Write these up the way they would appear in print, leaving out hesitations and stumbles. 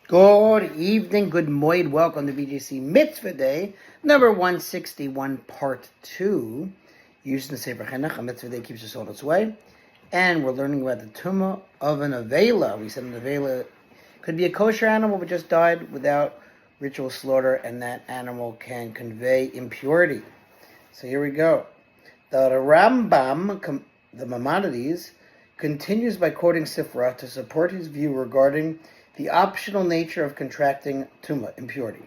Good evening, good morning, welcome to BJC Mitzvah Day, number 161, part 2, using the Sefer Hachinuch. A Mitzvah Day keeps us on its way, and we're learning about the Tumah of a Neveilah. We said a Neveilah could be a kosher animal but just died without ritual slaughter, and that animal can convey impurity. So here we go. The Rambam, the Maimonides, continues by quoting Sifra to support his view regarding the optional nature of contracting Tumah, impurity.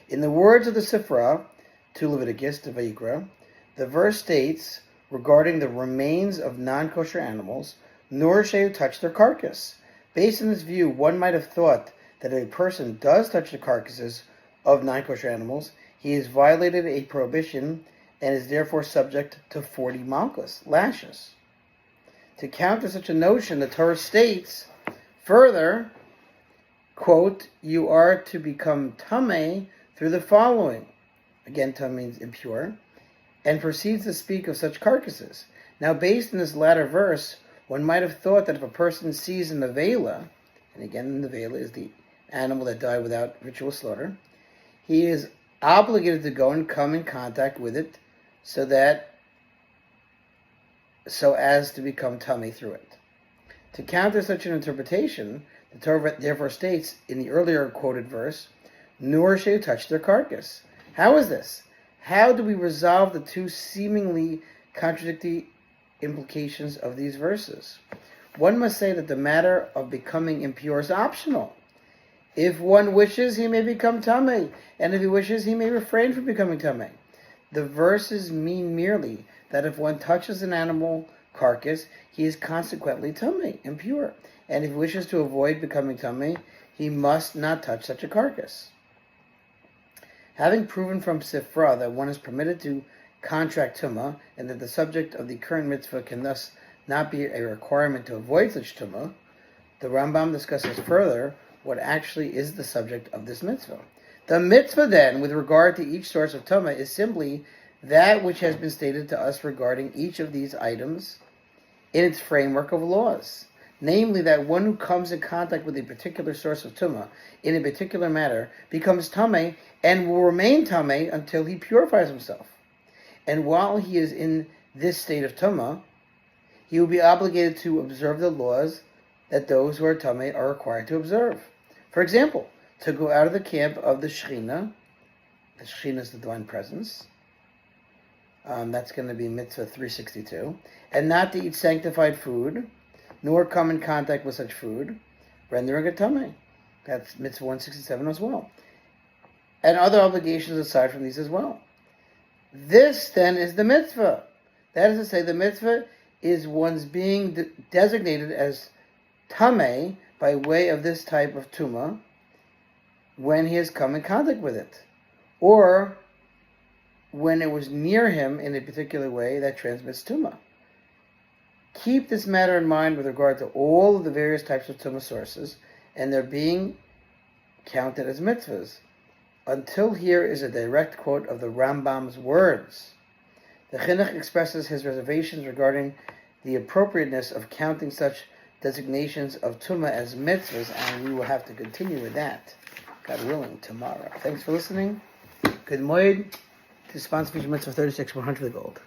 In the words of the Sifra, to Leviticus, to Vayikra, the verse states regarding the remains of non-kosher animals, nor shall you touch their carcass. Based on this view, one might have thought that if a person does touch the carcasses of non-kosher animals, he has violated a prohibition and is therefore subject to 40 malchus, lashes. To counter such a notion, the Torah states further, quote, you are to become tameh through the following. Again, tameh means impure, and proceeds to speak of such carcasses. Now, based on this latter verse, one might have thought that if a person sees a Neveilah, and again, the Neveilah is the animal that died without ritual slaughter, he is obligated to go and come in contact with it so as to become tameh through it. To counter such an interpretation, the Torah therefore states in the earlier quoted verse, nor shall you touch their carcass. How is this? How do we resolve the two seemingly contradictory implications of these verses? One must say that the matter of becoming impure is optional. If one wishes, he may become tameh, and if he wishes, he may refrain from becoming tameh. The verses mean merely that if one touches an animal carcass, he is consequently tameh, impure. And if he wishes to avoid becoming tameh, he must not touch such a carcass. Having proven from Sifra that one is permitted to contract Tumah, and that the subject of the current mitzvah can thus not be a requirement to avoid such Tumah, the Rambam discusses further what actually is the subject of this mitzvah. The mitzvah then, with regard to each source of Tumah, is simply that which has been stated to us regarding each of these items in its framework of laws. Namely, that one who comes in contact with a particular source of Tumah in a particular matter becomes tameh and will remain tameh until he purifies himself. And while he is in this state of Tumah, he will be obligated to observe the laws that those who are tameh are required to observe. For example, to go out of the camp of the Shekhinah is the divine presence, that's going to be mitzvah 362, and not to eat sanctified food, nor come in contact with such food, rendering it tameh. That's mitzvah 167 as well. And other obligations aside from these as well. This then is the mitzvah. That is to say, the mitzvah is one's being designated as tameh by way of this type of tumah when he has come in contact with it, or when it was near him in a particular way that transmits tumah. Keep this matter in mind with regard to all of the various types of tumah sources, and they're being counted as mitzvahs. Until here is a direct quote of the Rambam's words. The Chinuch expresses his reservations regarding the appropriateness of counting such designations of tumah as mitzvahs, and we will have to continue with that, God willing, tomorrow. Thanks for listening. Good morning to sponsor Mitzvah 36, 100 for the gold.